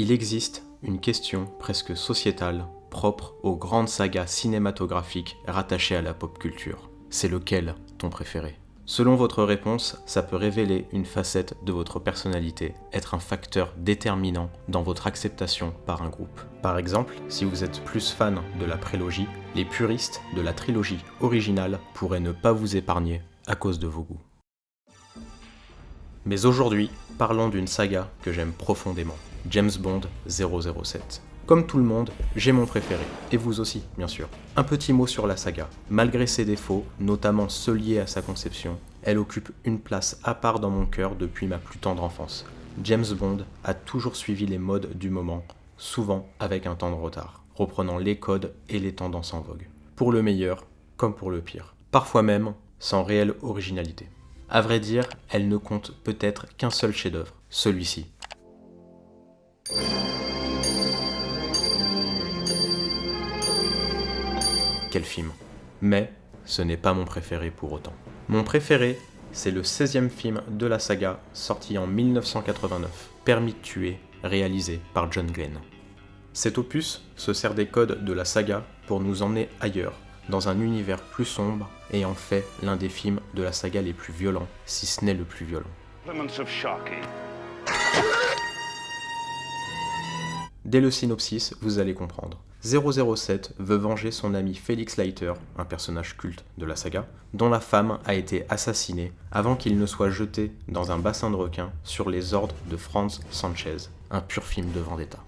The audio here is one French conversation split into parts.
Il existe une question presque sociétale propre aux grandes sagas cinématographiques rattachées à la pop culture. C'est lequel ton préféré ? Selon votre réponse, ça peut révéler une facette de votre personnalité, être un facteur déterminant dans votre acceptation par un groupe. Par exemple, si vous êtes plus fan de la prélogie, les puristes de la trilogie originale pourraient ne pas vous épargner à cause de vos goûts. Mais aujourd'hui, parlons d'une saga que j'aime profondément, James Bond 007. Comme tout le monde, j'ai mon préféré, et vous aussi, bien sûr. Un petit mot sur la saga. Malgré ses défauts, notamment ceux liés à sa conception, elle occupe une place à part dans mon cœur depuis ma plus tendre enfance. James Bond a toujours suivi les modes du moment, souvent avec un temps de retard, reprenant les codes et les tendances en vogue. Pour le meilleur, comme pour le pire. Parfois même, sans réelle originalité. À vrai dire, elle ne compte peut-être qu'un seul chef-d'œuvre, celui-ci. Quel film. Mais ce n'est pas mon préféré pour autant. Mon préféré, c'est le 16e film de la saga, sorti en 1989, Permis de tuer, réalisé par John Glenn. Cet opus se sert des codes de la saga pour nous emmener ailleurs, dans un univers plus sombre, et en fait l'un des films de la saga les plus violents, si ce n'est le plus violent. Dès le synopsis, vous allez comprendre. 007 veut venger son ami Felix Leiter, un personnage culte de la saga, dont la femme a été assassinée avant qu'il ne soit jeté dans un bassin de requins sur les ordres de Franz Sanchez, un pur film de vendetta.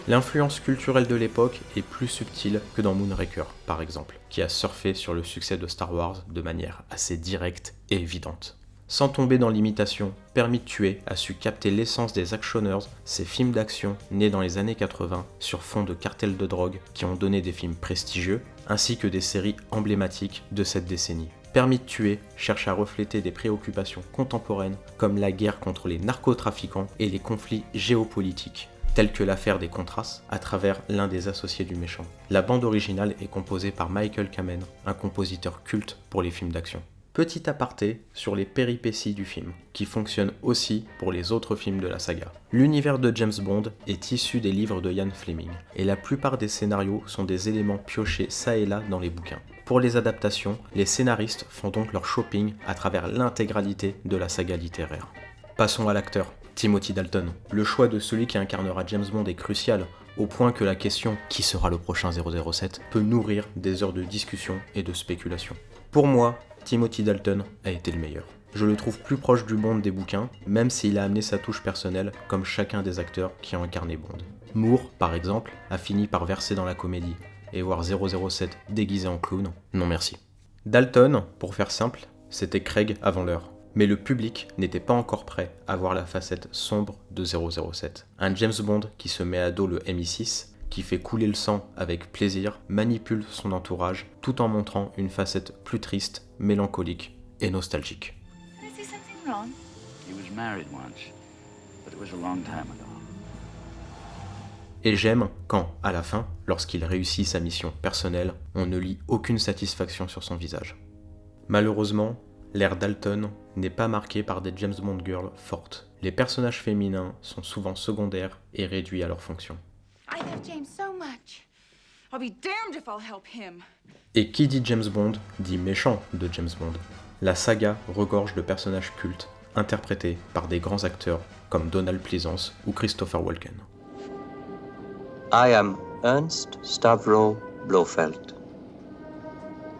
L'influence culturelle de l'époque est plus subtile que dans Moonraker, par exemple, qui a surfé sur le succès de Star Wars de manière assez directe et évidente. Sans tomber dans l'imitation, Permis de tuer a su capter l'essence des actionneurs, ces films d'action nés dans les années 80 sur fond de cartels de drogue qui ont donné des films prestigieux, ainsi que des séries emblématiques de cette décennie. Permis de tuer cherche à refléter des préoccupations contemporaines comme la guerre contre les narcotrafiquants et les conflits géopolitiques, tels que l'affaire des Contras, à travers l'un des associés du méchant. La bande originale est composée par Michael Kamen, un compositeur culte pour les films d'action. Petit aparté sur les péripéties du film, qui fonctionnent aussi pour les autres films de la saga. L'univers de James Bond est issu des livres de Ian Fleming, et la plupart des scénarios sont des éléments piochés ça et là dans les bouquins. Pour les adaptations, les scénaristes font donc leur shopping à travers l'intégralité de la saga littéraire. Passons à l'acteur, Timothy Dalton. Le choix de celui qui incarnera James Bond est crucial, au point que la question « Qui sera le prochain 007 ?» peut nourrir des heures de discussion et de spéculation. Pour moi, Timothy Dalton a été le meilleur. Je le trouve plus proche du Bond des bouquins, même s'il a amené sa touche personnelle comme chacun des acteurs qui ont incarné Bond. Moore, par exemple, a fini par verser dans la comédie, et voir 007 déguisé en clown, non merci. Dalton, pour faire simple, c'était Craig avant l'heure. Mais le public n'était pas encore prêt à voir la facette sombre de 007. Un James Bond qui se met à dos le MI6, qui fait couler le sang avec plaisir, manipule son entourage, tout en montrant une facette plus triste, mélancolique et nostalgique. Et j'aime quand, à la fin, lorsqu'il réussit sa mission personnelle, on ne lit aucune satisfaction sur son visage. Malheureusement, l'ère Dalton n'est pas marquée par des James Bond girls fortes. Les personnages féminins sont souvent secondaires et réduits à leur fonction. Et qui dit James Bond, dit méchant de James Bond. La saga regorge de personnages cultes, interprétés par des grands acteurs comme Donald Pleasance ou Christopher Walken. I am Ernst Stavro Blofeld.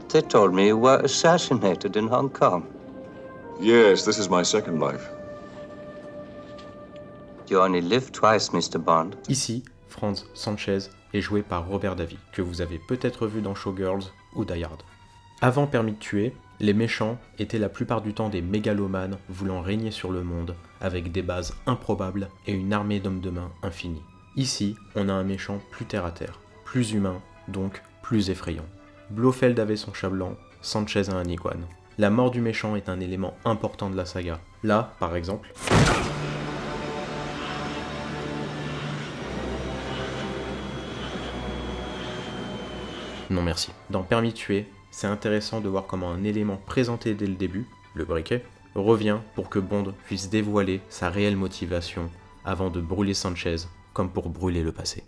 They told me you were assassinated in Hong Kong. Yes, this is my second life. You only live twice, Mr. Bond. Ici, Franz Sanchez est joué par Robert Davi, que vous avez peut-être vu dans Showgirls ou Die Hard. Avant Permis de tuer, les méchants étaient la plupart du temps des mégalomanes voulant régner sur le monde, avec des bases improbables et une armée d'hommes de main infinie. Ici, on a un méchant plus terre-à-terre, plus humain, donc plus effrayant. Blofeld avait son chat blanc, Sanchez a un iguane. La mort du méchant est un élément important de la saga. Là, par exemple... Non merci. Dans Permis de tuer, c'est intéressant de voir comment un élément présenté dès le début, le briquet, revient pour que Bond puisse dévoiler sa réelle motivation avant de brûler Sanchez comme pour brûler le passé.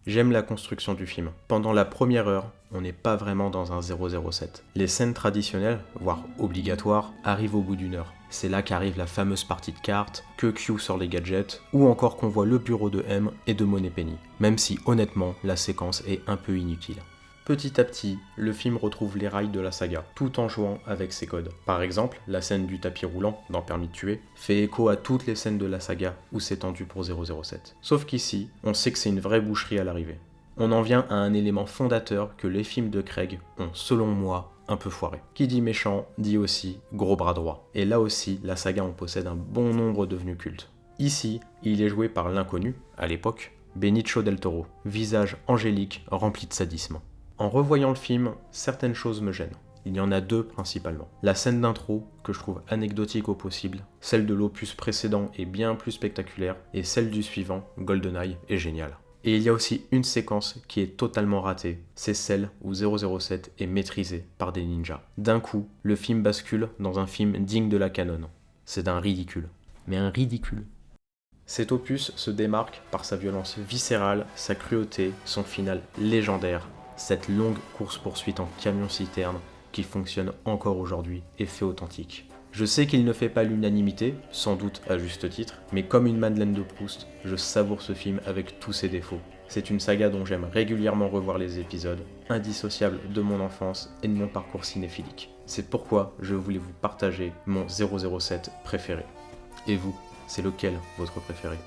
J'aime la construction du film. Pendant la première heure, on n'est pas vraiment dans un 007. Les scènes traditionnelles, voire obligatoires, arrivent au bout d'une heure. C'est là qu'arrive la fameuse partie de cartes, que Q sort les gadgets, ou encore qu'on voit le bureau de M et de Moneypenny, même si honnêtement, la séquence est un peu inutile. Petit à petit, le film retrouve les rails de la saga, tout en jouant avec ses codes. Par exemple, la scène du tapis roulant dans Permis de tuer fait écho à toutes les scènes de la saga où c'est tendu pour 007. Sauf qu'ici, on sait que c'est une vraie boucherie à l'arrivée. On en vient à un élément fondateur que les films de Craig ont, selon moi, un peu foiré. Qui dit méchant, dit aussi gros bras droit. Et là aussi, la saga en possède un bon nombre devenus cultes. Ici, il est joué par l'inconnu, à l'époque, Benicio del Toro, visage angélique rempli de sadisme. En revoyant le film, certaines choses me gênent. Il y en a deux principalement. La scène d'intro, que je trouve anecdotique au possible, celle de l'opus précédent est bien plus spectaculaire, et celle du suivant, GoldenEye, est géniale. Et il y a aussi une séquence qui est totalement ratée, c'est celle où 007 est maîtrisé par des ninjas. D'un coup, le film bascule dans un film digne de la canon. C'est d'un ridicule. Mais un ridicule. Cet opus se démarque par sa violence viscérale, sa cruauté, son final légendaire, cette longue course-poursuite en camion-citerne qui fonctionne encore aujourd'hui et fait authentique. Je sais qu'il ne fait pas l'unanimité, sans doute à juste titre, mais comme une Madeleine de Proust, je savoure ce film avec tous ses défauts. C'est une saga dont j'aime régulièrement revoir les épisodes, indissociable de mon enfance et de mon parcours cinéphilique. C'est pourquoi je voulais vous partager mon 007 préféré. Et vous, c'est lequel votre préféré ?